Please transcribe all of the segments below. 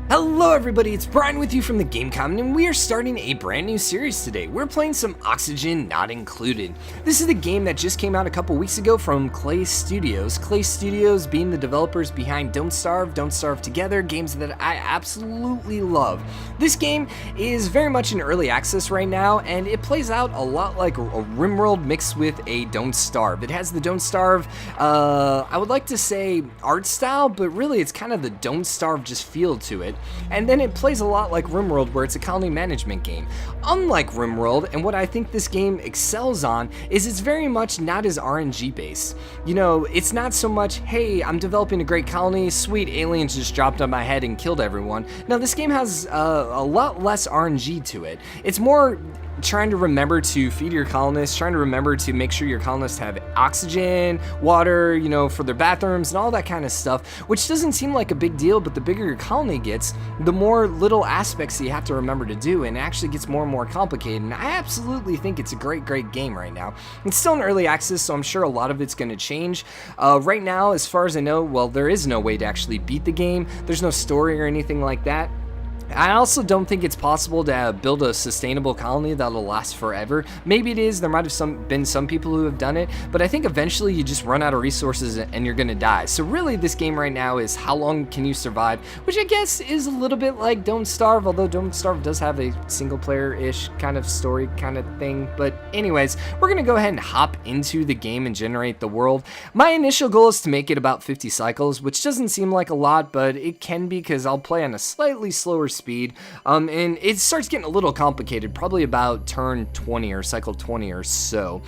Hello everybody, it's Brian with you from TheGameCommon, and we are starting a brand new series today. We're playing some Oxygen Not Included. This is the game that just came out a couple weeks ago from Clay Studios. Clay Studios being the developers behind Don't Starve Together, games that I absolutely love. This game is very much in early access right now, and it plays out a lot like a RimWorld mixed with a Don't Starve. It has the Don't Starve, I would like to say art style, but really it's kind of the Don't Starve just feel to it. And then it plays a lot like RimWorld, where it's a colony management game. Unlike RimWorld, and what I think this game excels on, is it's very much not as RNG based. You know, it's not so much, hey, I'm developing a great colony, sweet, aliens just dropped on my head and killed everyone. No, this game has a lot less RNG to it. It's more trying to remember to feed your colonists, trying to remember to make sure your colonists have oxygen, water, you know, for their bathrooms and all that kind of stuff, which doesn't seem like a big deal, but the bigger your colony gets, the more little aspects you have to remember to do, and it actually gets more and more complicated. And I absolutely think it's a great game right now. It's still in early access, so I'm sure a lot of it's going to change. Right now, as far as I know, well, there is no way to actually beat the game. There's no story or anything like that. I also don't think it's possible to build a sustainable colony that'll last forever. Maybe it is, there might have been some people who have done it, but I think eventually you just run out of resources and you're gonna die. So really this game right now is how long can you survive, which I guess is a little bit like Don't Starve, although Don't Starve does have a single player-ish kind of story kind of thing. But anyways, we're gonna go ahead and hop into the game and generate the world. My initial goal is to make it about 50 cycles, which doesn't seem like a lot, but it can be because I'll play on a slightly slower speed, and it starts getting a little complicated, probably about turn 20 or cycle 20 or so.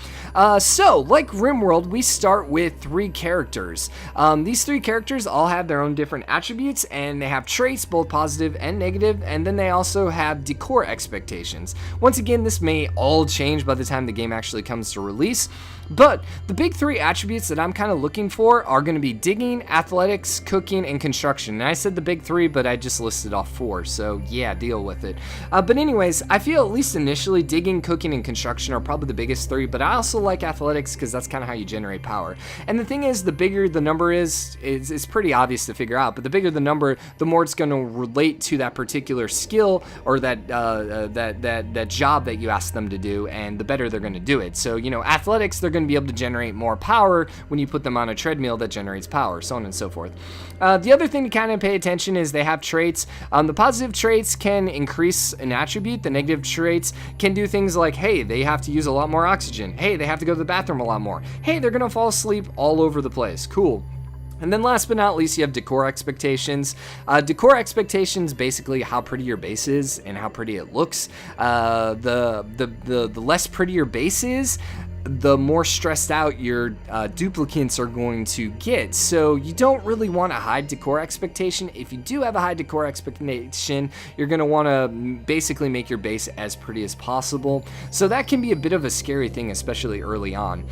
So, like RimWorld, we start with 3 characters. These 3 characters all have their own different attributes, and they have traits, both positive and negative, and then they also have decor expectations. Once again, this may all change by the time the game actually comes to release, but the big 3 attributes that I'm kind of looking for are going to be digging, athletics, cooking, and construction. And I said the big 3, but I just listed off 4, so yeah, deal with it. But anyways, I feel at least initially digging, cooking, and construction are probably the biggest 3, but I also like athletics because that's kind of how you generate power. And the thing is, the bigger the number is, it's pretty obvious to figure out, but the bigger the number, the more it's going to relate to that particular skill or that job that you ask them to do, and the better they're going to do it. So, you know, athletics, they're going to be able to generate more power when you put them on a treadmill that generates power, so on and so forth. The other thing to kind of pay attention is they have traits. The positive traits can increase an attribute. The negative traits can do things like, hey, they have to use a lot more oxygen. Hey, they have to go to the bathroom a lot more. Hey, they're gonna fall asleep all over the place. Cool. And then last but not least, you have decor expectations. Decor expectations, basically how pretty your base is and how pretty it looks. The less pretty your base is, the more stressed out your duplicates are going to get. So you don't really want a high decor expectation. If you do have a high decor expectation, you're going to want to basically make your base as pretty as possible. So that can be a bit of a scary thing, especially early on.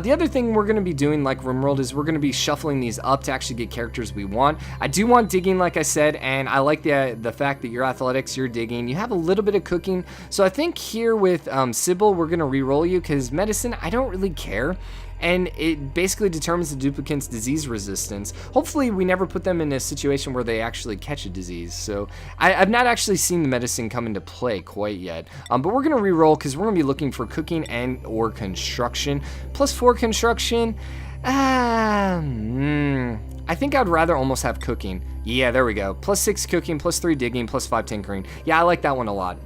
The other thing we're going to be doing, like RimWorld, is we're going to be shuffling these up to actually get characters we want. I do want digging, like I said, and I like the fact that your athletics, you're digging. You have a little bit of cooking. So I think here with Sybil, we're going to re-roll you because medicine, I don't really care, and it basically determines the duplicant's disease resistance. Hopefully we never put them in a situation where they actually catch a disease, so I've not actually seen the medicine come into play quite yet, but we're gonna re-roll because we're gonna be looking for cooking and or construction. +4 construction, I think I'd rather almost have cooking. Yeah, there we go. +6 cooking, +3 digging, +5 tinkering. Yeah, I like that one a lot.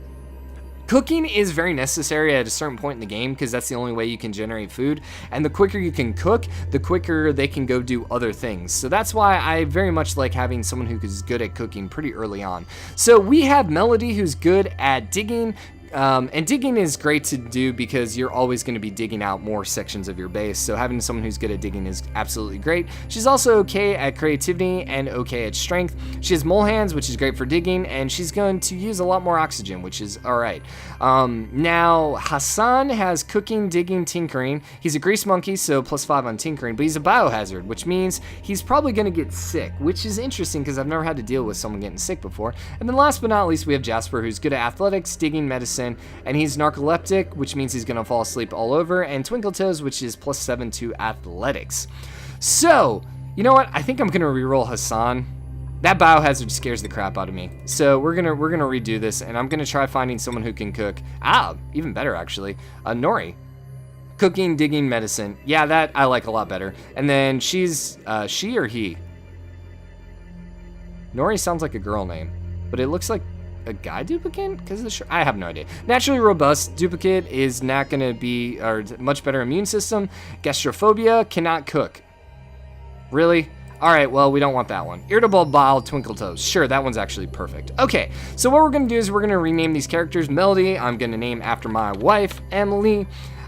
Cooking is very necessary at a certain point in the game because that's the only way you can generate food, and the quicker you can cook, the quicker they can go do other things. So that's why I very much like having someone who is good at cooking pretty early on. So we have Melody, who's good at digging, and digging is great to do because you're always going to be digging out more sections of your base, so having someone who's good at digging is absolutely great. She's also okay at creativity and okay at strength. She has mole hands, which is great for digging, and she's going to use a lot more oxygen, which is alright. Now, Hassan has cooking, digging, tinkering. He's a grease monkey, so +5 on tinkering, but he's a biohazard, which means he's probably going to get sick, which is interesting because I've never had to deal with someone getting sick before. And then last but not least, we have Jasper, who's good at athletics, digging, medicine, and he's narcoleptic, which means he's gonna fall asleep all over, and Twinkle Toes, which is +7 to athletics. So, you know what? I think I'm gonna reroll Hassan. That biohazard scares the crap out of me. So we're gonna redo this, and I'm gonna try finding someone who can cook. Even better actually. Nori. Cooking, digging, medicine. Yeah, that I like a lot better. And then she's she or he? Nori sounds like a girl name, but it looks like a guy duplicate because of the shirt. I have no idea. Naturally robust duplicate is not going to be, or much better immune system. Gastrophobia, cannot cook. Really? All right, well, we don't want that one. Irritable bowel, twinkle toes. Sure, that one's actually perfect. Okay, so what we're going to do is we're going to rename these characters. Melody, I'm going to name after my wife, Emily.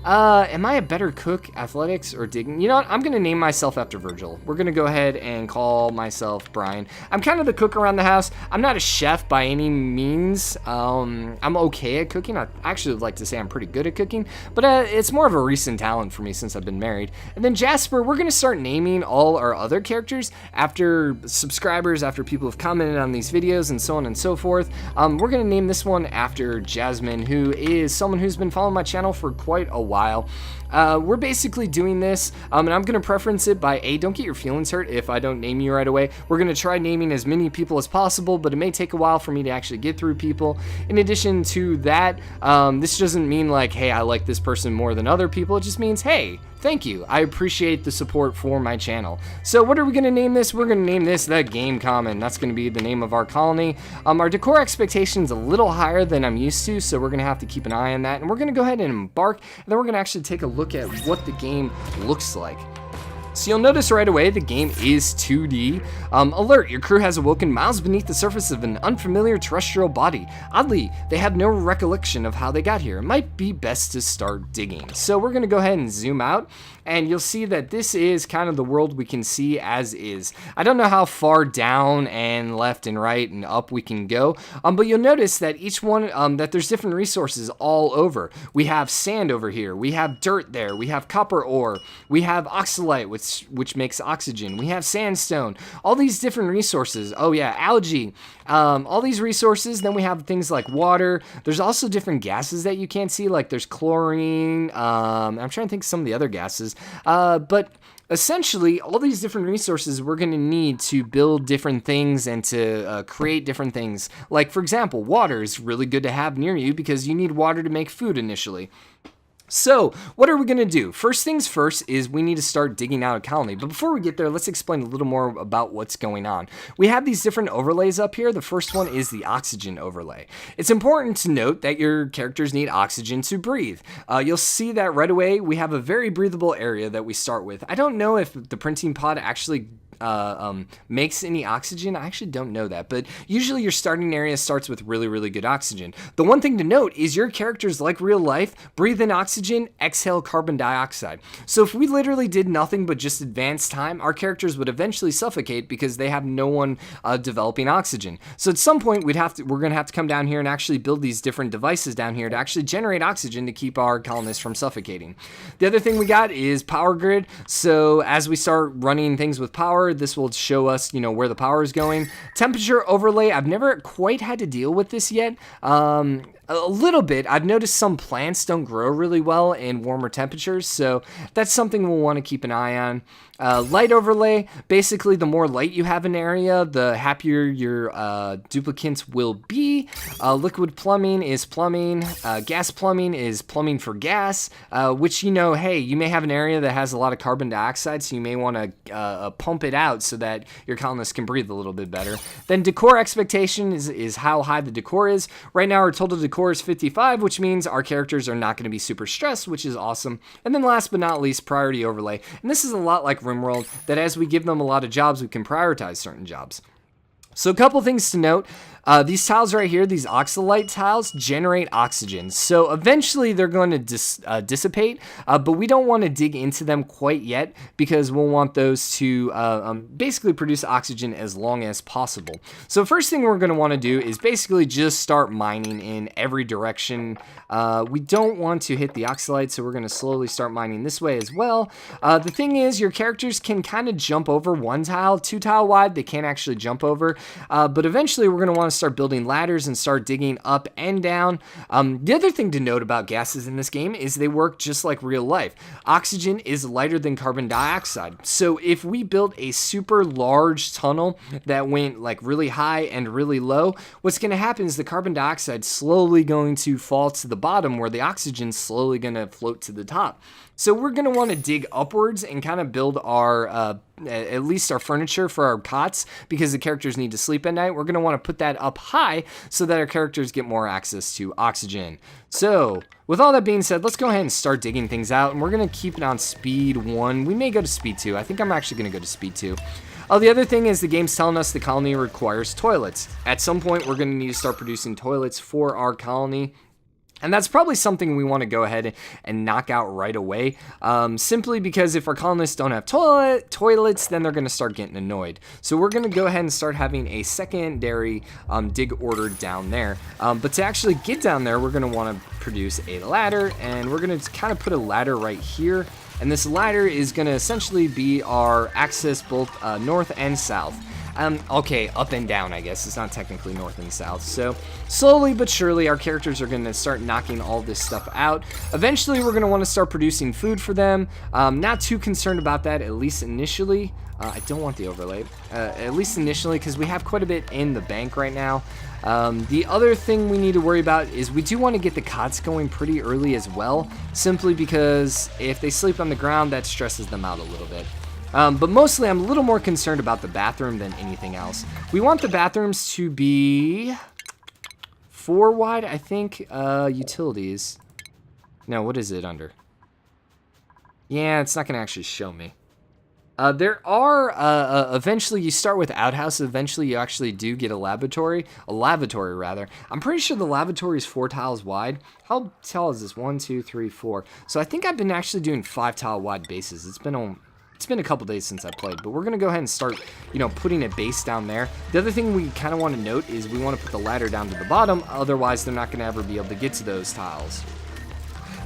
Am I a better cook, athletics, or digging? You know what? I'm going to name myself after Virgil. We're going to go ahead and call myself Brian. I'm kind of the cook around the house. I'm not a chef by any means. I'm okay at cooking. I actually would like to say I'm pretty good at cooking, but it's more of a recent talent for me since I've been married. And then Jasper, we're going to start naming all our other characters after subscribers, after people have commented on these videos, and so on and so forth. We're going to name this one after Jasmine, who is someone who's been following my channel for quite a while. We're basically doing this, and I'm going to preference it by don't get your feelings hurt if I don't name you right away. We're going to try naming as many people as possible, but it may take a while for me to actually get through people. In addition to that, this doesn't mean like, hey, I like this person more than other people. It just means, hey, thank you. I appreciate the support for my channel. So what are we going to name this? We're going to name this TheGameCommon. That's going to be the name of our colony. Our decor expectations a little higher than I'm used to, so we're going to have to keep an eye on that. And we're going to go ahead and embark, and then we're going to actually take a look at what the game looks like. So you'll notice right away the game is 2D. Alert, your crew has awoken miles beneath the surface of an unfamiliar terrestrial body. Oddly, they have no recollection of how they got here. It might be best to start digging. So we're gonna go ahead and zoom out, and you'll see that this is kind of the world we can see as is. I don't know how far down and left and right and up we can go, but you'll notice that each one, that there's different resources all over. We have sand over here, we have dirt there, we have copper ore, we have oxalite, which makes oxygen. We have sandstone, all these different resources. Oh yeah, algae, all these resources. Then we have things like water. There's also different gases that you can't see, like there's chlorine. I'm trying to think of some of the other gases, but essentially all these different resources we're going to need to build different things and to create different things. Like for example, water is really good to have near you because you need water to make food initially. So, what are we going to do? First things first is we need to start digging out a colony. But before we get there, let's explain a little more about what's going on. We have these different overlays up here. The first one is the oxygen overlay. It's important to note that your characters need oxygen to breathe. You'll see that right away. We have a very breathable area that we start with. I don't know if the printing pod actually makes any oxygen. I actually don't know that, but usually your starting area starts with really, really good oxygen. The one thing to note is your characters, like real life, breathe in oxygen, exhale carbon dioxide. So if we literally did nothing but just advance time, our characters would eventually suffocate because they have no one developing oxygen. So at some point we're going to have to come down here and actually build these different devices down here to actually generate oxygen to keep our colonists from suffocating. The other thing we got is power grid. So as we start running things with power, this will show us, where the power is going. Temperature overlay, I've never quite had to deal with this yet. A little bit. I've noticed some plants don't grow really well in warmer temperatures, so that's something we'll want to keep an eye on. Light overlay, basically the more light you have in an area, the happier your duplicates will be. Liquid plumbing is plumbing. Gas plumbing is plumbing for gas, which, hey, you may have an area that has a lot of carbon dioxide, so you may want to pump it out so that your colonists can breathe a little bit better. Then decor expectation is how high the decor is. Right now our total decor is 55, which means our characters are not going to be super stressed, which is awesome. And then last but not least, priority overlay. And this is a lot like RimWorld, that as we give them a lot of jobs, we can prioritize certain jobs. So a couple things to note. These tiles right here, these oxalite tiles, generate oxygen. So eventually they're going to dissipate, but we don't want to dig into them quite yet because we'll want those to basically produce oxygen as long as possible. So first thing we're going to want to do is basically just start mining in every direction. We don't want to hit the oxalite, so we're going to slowly start mining this way as well. The thing is, your characters can kind of jump over one tile, 2 tile wide. They can't actually jump over, but eventually we're going to want to to start building ladders and start digging up and down. The other thing to note about gases in this game is they work just like real life. Oxygen is lighter than carbon dioxide. So if we built a super large tunnel that went like really high and really low, what's going to happen is the carbon dioxide slowly going to fall to the bottom where the oxygen's slowly going to float to the top. So we're going to want to dig upwards and kind of build our, at least our furniture for our cots, because the characters need to sleep at night. We're going to want to put that up high so that our characters get more access to oxygen. So with all that being said, let's go ahead and start digging things out, and we're going to keep it on speed 1. We may go to speed 2. I think I'm actually going to go to speed 2. Oh, the other thing is the game's telling us the colony requires toilets. At some point, we're going to need to start producing toilets for our colony. And that's probably something we want to go ahead and knock out right away, simply because if our colonists don't have toilets, then they're going to start getting annoyed. So we're going to go ahead and start having a secondary dig order down there. But to actually get down there, we're going to want to produce a ladder, and we're going to kind of put a ladder right here. And this ladder is going to essentially be our access both north and south. Okay, up and down, I guess. It's not technically north and south. So slowly but surely, our characters are going to start knocking all this stuff out. Eventually, we're going to want to start producing food for them. Not too concerned about that, at least initially. I don't want the overlay, at least initially, because we have quite a bit in the bank right now. The other thing we need to worry about is we do want to get the cots going pretty early as well, simply because if they sleep on the ground, that stresses them out a little bit. But mostly I'm a little more concerned about the bathroom than anything else. We want the bathrooms to be 4 wide, I think. Utilities. No, what is it under? Yeah, it's not going to actually show me. There are, eventually you start with Outhouse, eventually you actually do get a lavatory rather. I'm pretty sure the lavatory is 4 tiles wide. How tall is this? 1, 2, 3, 4. So I think I've been actually doing 5 tile wide bases. It's been a couple days since I played, but we're going to go ahead and start, putting a base down there. The other thing we kind of want to note is we want to put the ladder down to the bottom, otherwise they're not going to ever be able to get to those tiles.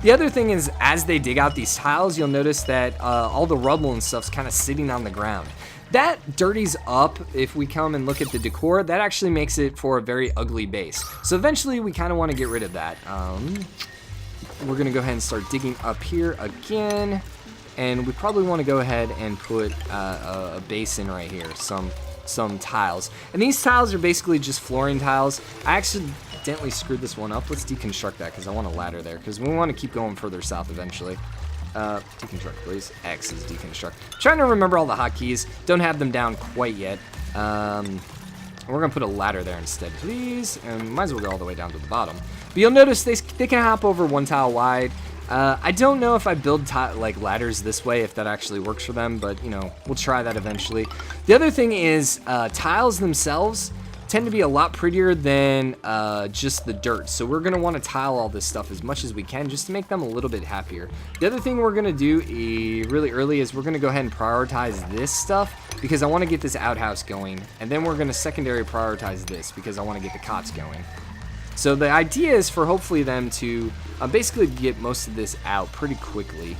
The other thing is, as they dig out these tiles, you'll notice that all the rubble and stuff's kind of sitting on the ground. That dirties up, if we come and look at the decor, that actually makes it for a very ugly base. So eventually we kind of want to get rid of that. We're going to go ahead and start digging up here again. And we probably want to go ahead and put a basin right here, some tiles. And these tiles are basically just flooring tiles. I accidentally screwed this one up. Let's deconstruct that because I want a ladder there, because we want to keep going further south eventually. Deconstruct, please. X is deconstruct. Trying to remember all the hotkeys. Don't have them down quite yet. We're going to put a ladder there instead, please. And might as well go all the way down to the bottom. But you'll notice they can hop over 1 tile wide. I don't know if I build like ladders this way, if that actually works for them, but we'll try that eventually. The other thing is tiles themselves tend to be a lot prettier than just the dirt, so we're going to want to tile all this stuff as much as we can just to make them a little bit happier. The other thing we're going to do really early is we're going to go ahead and prioritize this stuff because I want to get this outhouse going, and then we're going to secondary prioritize this because I want to get the cots going. So the idea is for hopefully them to basically get most of this out pretty quickly.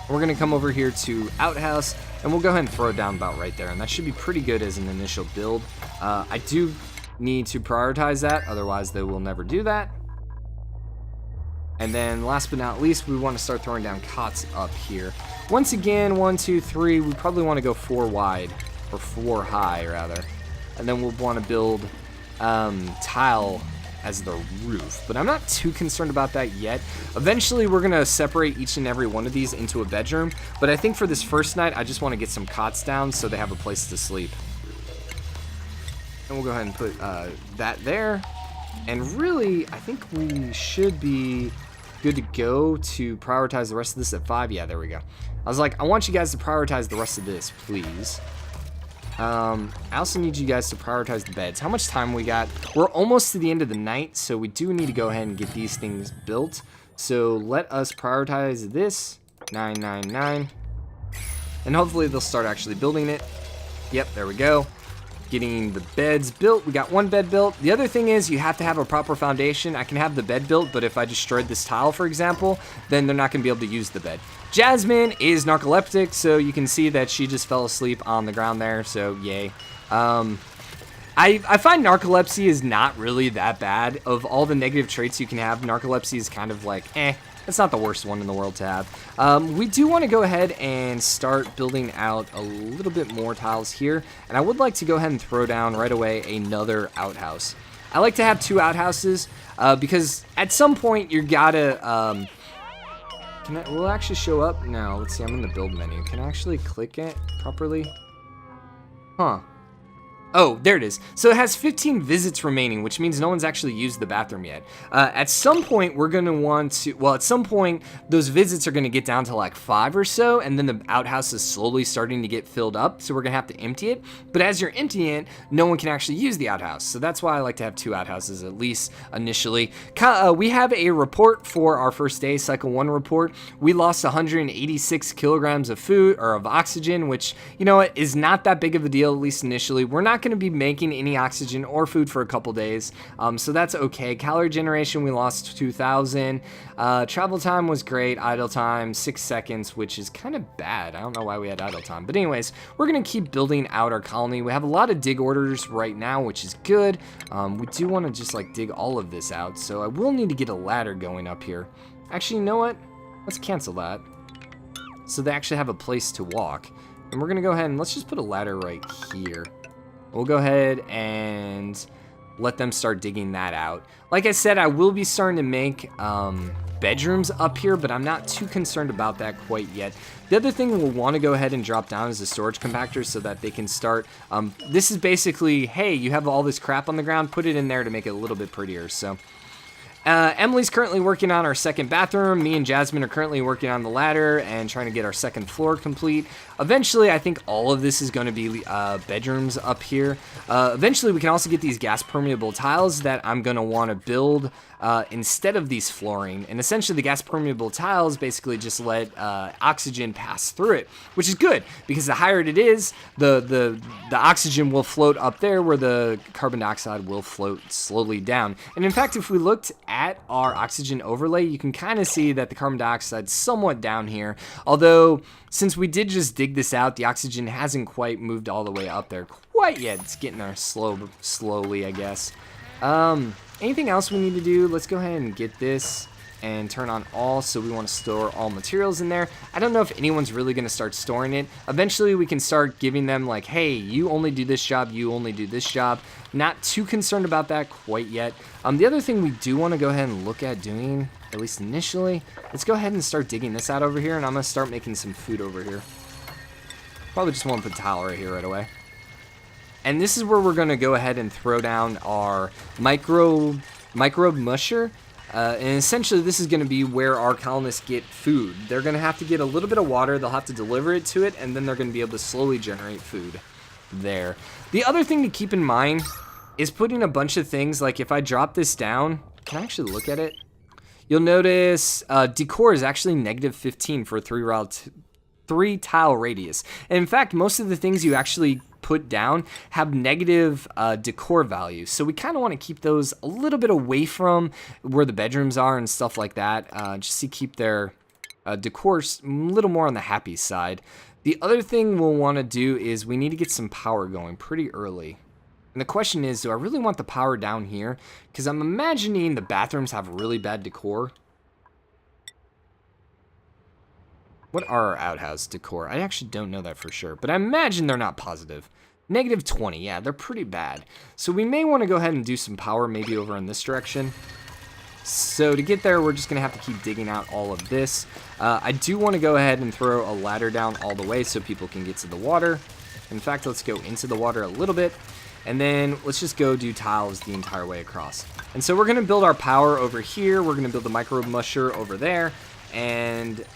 We're going to come over here to Outhouse, and we'll go ahead and throw it down about right there, and that should be pretty good as an initial build. I do need to prioritize that, otherwise they will never do that. And then last but not least, we want to start throwing down cots up here. Once again, 1, 2, 3, we probably want to go 4 wide, or 4 high rather. And then we'll want to build tile as the roof, but I'm not too concerned about that yet. Eventually we're gonna separate each and every one of these into a bedroom, but I think for this first night I just want to get some cots down so they have a place to sleep. And we'll go ahead and put that there, and really I think we should be good to go to prioritize the rest of this at 5. Yeah, there we go. I was like, I want you guys to prioritize the rest of this, please. I also need you guys to prioritize the beds. How much time we got? We're almost to the end of the night, so we do need to go ahead and get these things built. So let us prioritize this. 999. And hopefully they'll start actually building it. Yep, there we go. Getting the beds built. We got 1 bed built. The other thing is you have to have a proper foundation. I can have the bed built, but if I destroyed this tile, for example, then they're not going to be able to use the bed. Jasmine is narcoleptic, so you can see that she just fell asleep on the ground there, so yay. I find narcolepsy is not really that bad. Of all the negative traits you can have, narcolepsy is kind of like, it's not the worst one in the world to have. We do want to go ahead and start building out a little bit more tiles here. And I would like to go ahead and throw down right away another outhouse. I like to have 2 outhouses because at some point you gotta... will it actually show up? No, let's see, I'm in the build menu. Can I actually click it properly? Huh. Oh, there it is. So it has 15 visits remaining, which means no one's actually used the bathroom yet. At some point, we're going to want to... Well, at some point, those visits are going to get down to like 5 or so, and then the outhouse is slowly starting to get filled up, so we're going to have to empty it. But as you're emptying it, no one can actually use the outhouse. So that's why I like to have 2 outhouses, at least initially. We have a report for our first day, Cycle 1 report. We lost 186 kilograms of food, or of oxygen, which, you know what, is not that big of a deal, at least initially. We're not going to be making any oxygen or food for a couple days, so that's okay. Calorie generation, we lost 2,000. Travel time was great. Idle time 6 seconds, which is kind of bad. I don't know why we had idle time, but anyways, we're gonna keep building out our colony. We have a lot of dig orders right now, which is good. We do want to just like dig all of this out, so I will need to get a ladder going up here. Actually, you know what, let's cancel that so they actually have a place to walk, and we're gonna go ahead and let's just put a ladder right here. We'll go ahead and let them start digging that out. Like I said, I will be starting to make bedrooms up here, but I'm not too concerned about that quite yet. The other thing we'll want to go ahead and drop down is the storage compactor so that they can start. This is basically, hey, you have all this crap on the ground, put it in there to make it a little bit prettier. So Emily's currently working on our second bathroom. Me and Jasmine are currently working on the ladder and trying to get our second floor complete. Eventually, I think all of this is going to be bedrooms up here. Eventually, we can also get these gas permeable tiles that I'm going to want to build instead of these flooring. And essentially, the gas permeable tiles basically just let oxygen pass through it, which is good because the higher it is, the oxygen will float up there where the carbon dioxide will float slowly down. And in fact, if we looked at our oxygen overlay, you can kind of see that the carbon dioxide's somewhat down here. Although, since we did just dig this out, the oxygen hasn't quite moved all the way up there quite yet. It's getting there slowly, I guess. Anything else we need to do? Let's go ahead and get this and turn on all, so we want to store all materials in there. I don't know if anyone's really going to start storing it. Eventually we can start giving them like, hey, you only do this job, you only do this job. Not too concerned about that quite yet. The other thing we do want to go ahead and look at doing, at least initially, let's go ahead and start digging this out over here, and I'm going to start making some food over here. Probably just want to put a tile right here right away. And this is where we're going to go ahead and throw down our microbe musher. And essentially this is going to be where our colonists get food. They're going to have to get a little bit of water, they'll have to deliver it to it, and then they're going to be able to slowly generate food there. The other thing to keep in mind is putting a bunch of things, like if I drop this down, can I actually look at it? You'll notice decor is actually -15 for a 3 tile radius. And in fact, most of the things you actually put down have negative decor values, so we kind of want to keep those a little bit away from where the bedrooms are and stuff like that, just to keep their decor a little more on the happy side. The other thing we'll want to do is we need to get some power going pretty early. And the question is, do I really want the power down here? Because I'm imagining the bathrooms have really bad decor. What are our outhouse decor? I actually don't know that for sure, but I imagine they're not positive. -20, yeah, they're pretty bad. So we may want to go ahead and do some power maybe over in this direction. So to get there, we're just going to have to keep digging out all of this. I do want to go ahead and throw a ladder down all the way so people can get to the water. In fact, let's go into the water a little bit. And then let's just go do tiles the entire way across. And so we're going to build our power over here. We're going to build the microbe musher over there. And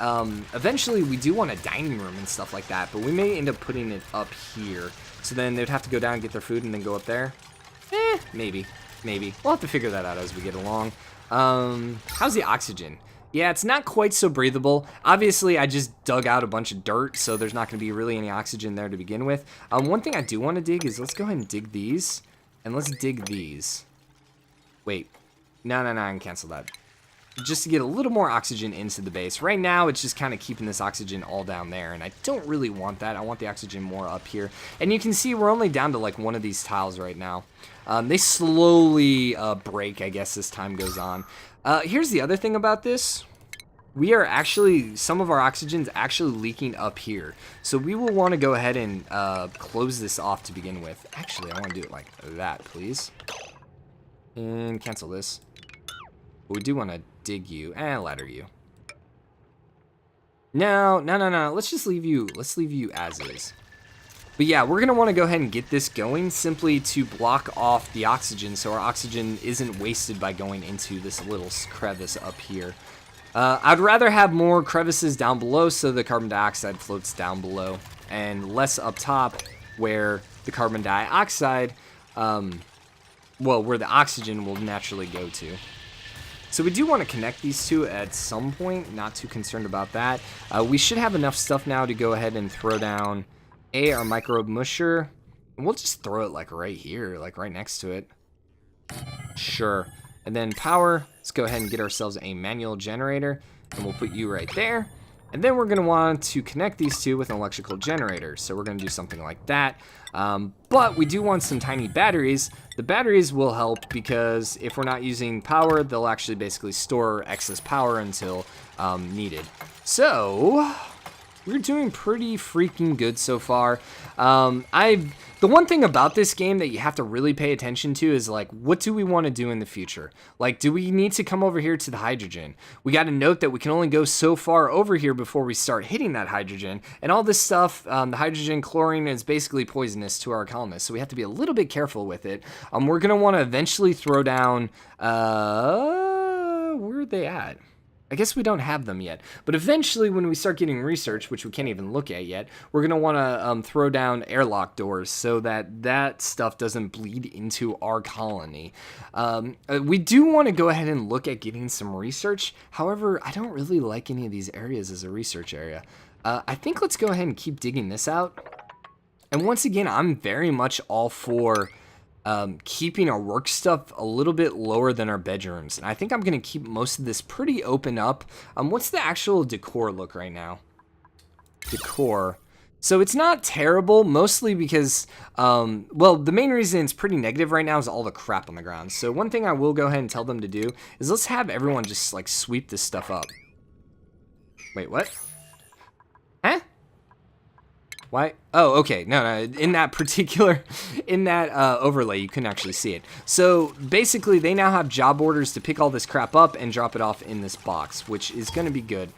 eventually we do want a dining room and stuff like that, but we may end up putting it up here. So then they'd have to go down and get their food and then go up there. Maybe. We'll have to figure that out as we get along. How's the oxygen? Yeah, it's not quite so breathable. Obviously, I just dug out a bunch of dirt, so there's not going to be really any oxygen there to begin with. One thing I do want to dig is, let's go ahead and dig these. And let's dig these. Wait. No, I can cancel that. just to get a little more oxygen into the base. Right now, it's just kind of keeping this oxygen all down there, and I don't really want that. I want the oxygen more up here. And you can see we're only down to like one of these tiles right now. They slowly break, I guess, as time goes on. Here's the other thing about this. We are actually, some of our oxygen's actually leaking up here. So we will want to go ahead and close this off to begin with. Actually, I want to do it like that, please. And cancel this. But we do want to dig you and ladder you. No. Let's just leave you. Let's leave you as is. But yeah, we're gonna want to go ahead and get this going simply to block off the oxygen, so our oxygen isn't wasted by going into this little crevice up here. I'd rather have more crevices down below so the carbon dioxide floats down below, and less up top where the carbon dioxide, where the oxygen will naturally go to. So we do want to connect these two at some point, not too concerned about that. We should have enough stuff now to go ahead and throw down our microbe musher. And we'll just throw it like right here, like right next to it. Sure. And then power, let's go ahead and get ourselves a manual generator, and we'll put you right there. And then we're going to want to connect these two with an electrical generator. So we're going to do something like that. But we do want some tiny batteries. The batteries will help because if we're not using power, they'll actually basically store excess power until needed. So we're doing pretty freaking good so far. The one thing about this game that you have to really pay attention to is, like, what do we want to do in the future? Like, do we need to come over here to the hydrogen? We got to note that we can only go so far over here before we start hitting that hydrogen. And all this stuff, the hydrogen, chlorine is basically poisonous to our colonists, so we have to be a little bit careful with it. We're going to want to eventually throw down, where are they at? I guess we don't have them yet, but eventually when we start getting research, which we can't even look at yet, we're going to want to throw down airlock doors so that that stuff doesn't bleed into our colony. We do want to go ahead and look at getting some research. However, I don't really like any of these areas as a research area. I think let's go ahead and keep digging this out. And once again, I'm very much all for keeping our work stuff a little bit lower than our bedrooms. And I think I'm going to keep most of this pretty open up. What's the actual decor look right now? Decor. So it's not terrible, mostly because, the main reason it's pretty negative right now is all the crap on the ground. So one thing I will go ahead and tell them to do is let's have everyone just, like, sweep this stuff up. Wait, what? Huh? Why? Oh, okay. No. In that particular, overlay, you couldn't actually see it. So basically, they now have job orders to pick all this crap up and drop it off in this box, which is going to be good.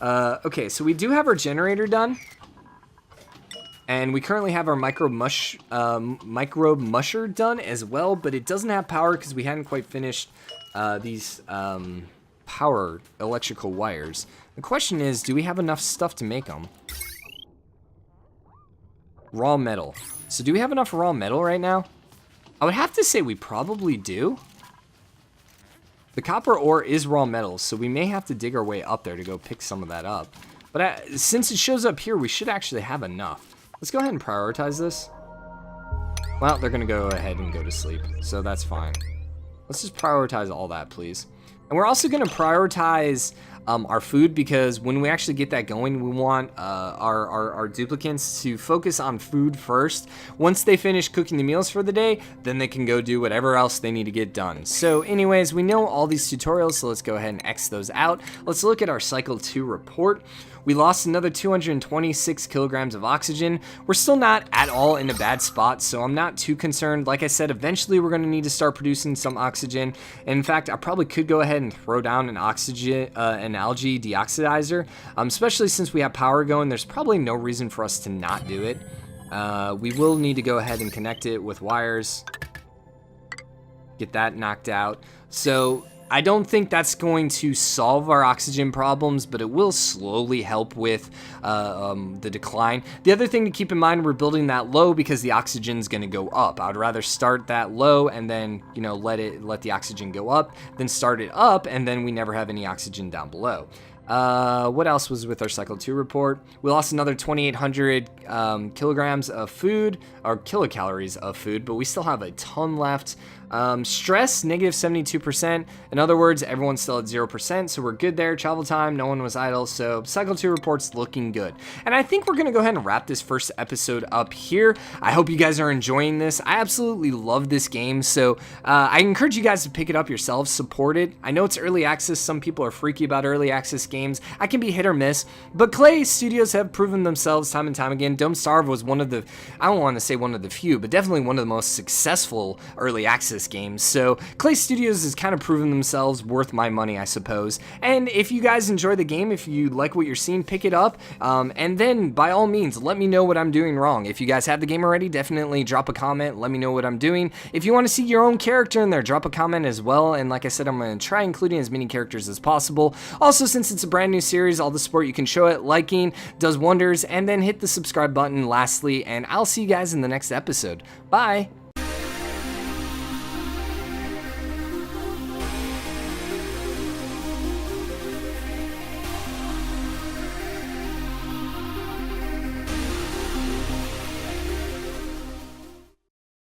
Okay, so we do have our generator done. And we currently have our microbe musher done as well, but it doesn't have power because we hadn't quite finished these power electrical wires. The question is, do we have enough stuff to make them? Raw metal. So do we have enough raw metal right now? I would have to say we probably do. The copper ore is raw metal, so we may have to dig our way up there to go pick some of that up. But since it shows up here, we should actually have enough. Let's go ahead and prioritize this. Well, they're going to go ahead and go to sleep, so that's fine. Let's just prioritize all that, please. And we're also going to prioritize our food, because when we actually get that going, we want our duplicants to focus on food first. Once they finish cooking the meals for the day, then they can go do whatever else they need to get done. So anyways, we know all these tutorials, so let's go ahead and X those out. Let's look at our cycle 2 report. We lost another 226 kilograms of oxygen. We're still not at all in a bad spot, so I'm not too concerned. Like I said, eventually we're going to need to start producing some oxygen. And in fact, I probably could go ahead and throw down an algae deoxidizer, especially since we have power going. There's probably no reason for us to not do it. We will need to go ahead and connect it with wires. Get that knocked out. So I don't think that's going to solve our oxygen problems, but it will slowly help with the decline. The other thing to keep in mind, we're building that low because the oxygen's going to go up. I would rather start that low and then, let the oxygen go up, then start it up, and then we never have any oxygen down below. What else was with our cycle 2 report? We lost another 2,800 kilograms of food, or kilocalories of food, but we still have a ton left. Stress, negative 72%. In other words, everyone's still at 0%, so we're good there. Travel time, no one was idle, so cycle 2 reports looking good. And I think we're gonna go ahead and wrap this first episode up here. I hope you guys are enjoying this. I absolutely love this game, so I encourage you guys to pick it up yourselves, support it. I know it's early access. Some people are freaky about early access games. I can be hit or miss, but Clay Studios have proven themselves time and time again. Don't Starve was one of the, I don't want to say one of the few, but definitely one of the most successful early access games. So Clay Studios has kind of proven themselves worth my money, I suppose. And if you guys enjoy the game, if you like what you're seeing, pick it up. And then by all means, let me know what I'm doing wrong. If you guys have the game already, definitely drop a comment. Let me know what I'm doing. If you want to see your own character in there, drop a comment as well. And like I said, I'm going to try including as many characters as possible. Also, since it's a brand new series, all the support you can show it, liking does wonders. And then hit the subscribe button lastly. And I'll see you guys in the next episode. Bye.